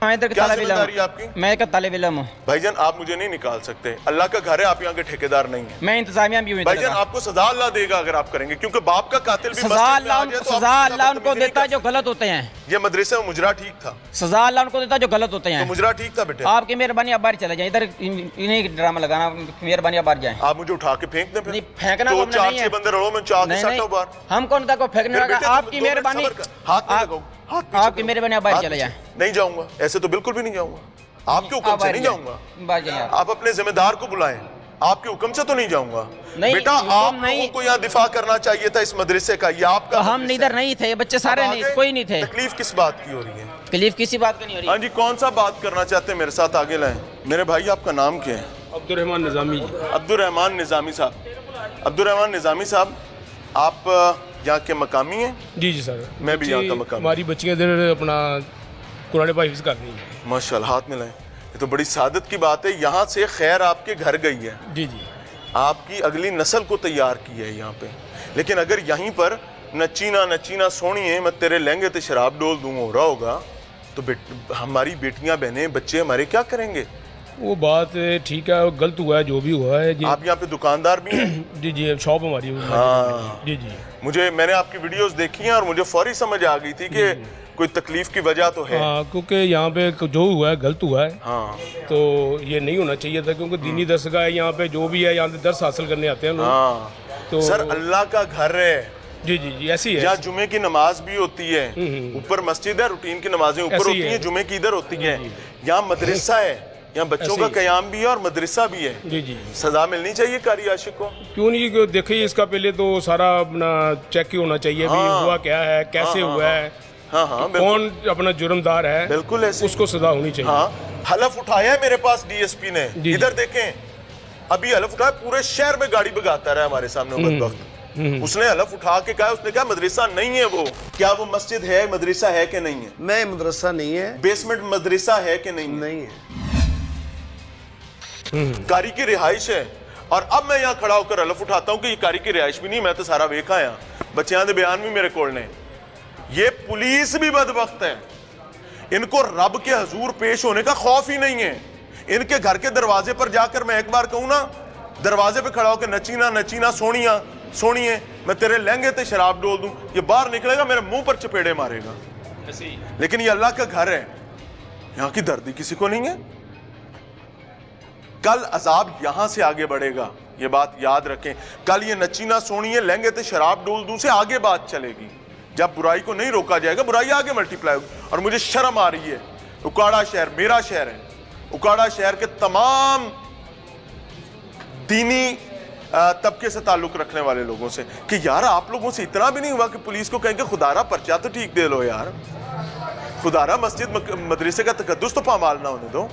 Speaker 7: میں ادھر
Speaker 1: کیا
Speaker 7: طالب
Speaker 1: ذمہ داری ہے
Speaker 7: علم
Speaker 1: آپ کی؟
Speaker 7: میں ایک طالب علم ہوں.
Speaker 1: بھائی جان آپ مجھے نہیں نکال سکتے, اللہ کا گھر ہے, آپ یہاں کے ٹھیکیدار نہیں ہیں.
Speaker 7: میں انتظامیہ بھی ہوں.
Speaker 1: بھائی جان آپ کو سزا اللہ دے گا اگر آپ کریں گے, کیونکہ باپ کا قاتل بھی
Speaker 7: سزا اللہ ان کو دیتا ہے جو غلط ہوتے ہیں.
Speaker 1: یہ مدرسے میں مجرا ٹھیک تھا,
Speaker 7: سزا اللہ ان کو دیتا ہے جو غلط ہوتے ہیں.
Speaker 1: تو مجرا ٹھیک تھا بیٹے.
Speaker 7: آپ کی مہربانی آپ باہر چلے جائیں, ادھر انہیں ڈرامہ لگانا. مہربانی آپ باہر جائیں.
Speaker 1: آپ مجھے اٹھا کے پھینک دیں پھر.
Speaker 7: نہیں پھینکنا
Speaker 1: تو
Speaker 7: ہم نے نہیں ہے.
Speaker 1: 4-6 بندے رڑو میں چاہ کے ساٹا باہر.
Speaker 7: ہم کون تک کو پھینکنے لگا. آپ کی مہربانی, آپ کی مہربانی آپ باہر چلے جائیں.
Speaker 1: نہیں جاؤں گا, ایسے تو بالکل بھی نہیں جاؤں گا. آپ کے حکم سے نہیں جاؤں گا.
Speaker 7: باہر جائیں.
Speaker 1: آپ اپنے ذمہ دار کو بلائیں, آپ کے حکم سے تو نہیں جاؤں گا.
Speaker 7: نہیں,
Speaker 1: بیٹا آپ لوگوں کو یہاں دفاع کرنا چاہیے تھا اس مدرسے کا, یہ آپ کا.
Speaker 7: ہم ادھر نہیں تھے, بچے سارے نہیں, کوئی نہیں تھے.
Speaker 1: تکلیف کس بات کی ہو رہی ہے؟
Speaker 7: تکلیف کسی بات کی نہیں ہو رہی.
Speaker 1: ہاں جی, کون سا بات کرنا چاہتے ہیں میرے ساتھ آگے لائیں. میرے بھائی آپ کا نام کیا ہے؟
Speaker 4: عبد الرحمان نظامی.
Speaker 1: عبد الرحمان نظامی صاحب. عبد الرحمان نظامی صاحب, آپ یہاں کے مقامی ہیں؟
Speaker 4: جی جی سر,
Speaker 1: میں بھی یہاں کا مقامی.
Speaker 4: ہماری بچیاں ادھر اپنا قرآن پاک حفظ کر رہی ہیں.
Speaker 1: ماشاءاللہ, ہاتھ ملائیں. یہ تو بڑی سعادت کی بات ہے, یہاں سے خیر آپ کے گھر گئی ہے.
Speaker 4: جی جی,
Speaker 1: آپ کی اگلی نسل کو تیار کی ہے یہاں پہ. لیکن اگر یہیں پر نچینا نچینا سونی ہے, میں تیرے لہنگے تے شراب ڈول دوں ہو رہا ہوگا, تو ہماری بیٹیاں بہنیں بچے ہمارے کیا کریں گے؟
Speaker 4: وہ بات ٹھیک ہے, غلط ہوا ہے جو بھی ہوا ہے. جی
Speaker 1: آپ یہاں پہ دکاندار بھی ہیں؟
Speaker 4: جی جی, شاپ ہماری.
Speaker 1: ہاں
Speaker 4: جی جی,
Speaker 1: میں نے آپ کی ویڈیوز دیکھی ہیں اور مجھے فوری سمجھ آ گئی تھی کہ کوئی تکلیف کی وجہ تو ہے.
Speaker 4: ہاں, کیونکہ یہاں پہ جو ہوا ہے غلط ہوا ہے.
Speaker 1: ہاں,
Speaker 4: تو یہ نہیں ہونا چاہیے تھا, کیونکہ دینی درسگاہ ہے یہاں پہ, جو بھی ہے یہاں پہ درس حاصل کرنے آتے ہیں لوگ.
Speaker 1: ہاں
Speaker 4: تو
Speaker 1: سر, اللہ کا گھر ہے.
Speaker 4: جی جی جی, ایسی ہے.
Speaker 1: جہاں جمعے کی نماز بھی ہوتی ہے, اوپر مسجد ہے, روٹین کی نمازیں اوپر ہوتی ہیں, جمعے کی ادھر ہوتی ہیں. یہاں مدرسہ ہے, یہاں بچوں کا قیام بھی ہے اور مدرسہ بھی ہے.
Speaker 4: جی جی,
Speaker 1: سزا ملنی چاہیے قاری عاشق کو.
Speaker 4: کیوں نہیں, دیکھیے اس کا پہلے تو سارا اپنا چیک ہی ہونا چاہیے بھی ہوا کیا ہے, کیسے ہوا ہے,
Speaker 1: ہاں ہاں,
Speaker 4: کون اپنا جرمدار ہے,
Speaker 1: بالکل ایسے
Speaker 4: اس کو سزا ہونی چاہیے.
Speaker 1: ہاں, حلف اٹھایا ہے میرے پاس ڈی ایس پی نے, ادھر دیکھیں, ابھی حلف اٹھایا, پورے شہر میں گاڑی بگاتا رہا ہمارے سامنے بدبخت. اس نے حلف اٹھا کے کہا, اس نے کہا مدرسہ نہیں ہے وہ. کیا وہ مسجد ہے, مدرسہ ہے کہ نہیں ہے؟
Speaker 2: میں مدرسہ نہیں ہے.
Speaker 1: بیسمنٹ مدرسہ ہے کہ نہیں؟
Speaker 2: نہیں ہے.
Speaker 1: کاری کی رہائش ہے. اور اب میں یہاں کھڑا ہو کر حلف اٹھاتا ہوں کہ یہ کاری کی رہائش بھی نہیں, میں تو سارا ویکھا یہاں, بچیاں دے بیان بھی میرے کول نے. یہ پولیس بھی بدبخت ہے, ان کو رب کے حضور پیش ہونے کا خوف ہی نہیں ہے. ان کے گھر کے دروازے پر جا کر میں ایک بار کہوں نا, دروازے پہ کھڑا ہو کے نچینا نچینا سونیاں سونیے, میں تیرے لہنگے تے شراب ڈول دوں, یہ باہر نکلے گا میرے منہ پر چپیڑے مارے گا. لیکن یہ اللہ کا گھر ہے, یہاں کی دردی کسی کو نہیں ہے. کل عذاب یہاں سے آگے بڑھے گا, یہ بات یاد رکھیں. کل یہ نچینا سونیے لہنگے تے شراب ڈول دوں سے آگے بات چلے گی. جب برائی کو نہیں روکا جائے گا, برائی آگے ملٹیپلائی ہوگی. اور مجھے شرم آ رہی ہے, اکاڑا شہر میرا شہر ہے, اکاڑا شہر کے تمام دینی طبقے سے تعلق رکھنے والے لوگوں سے, کہ یار آپ لوگوں سے اتنا بھی نہیں ہوا کہ پولیس کو کہیں کہ خدارہ پرچہ تو ٹھیک دے لو یار, خدارہ مسجد مدرسے کا تقدس تو پامال نہ ہونے دو.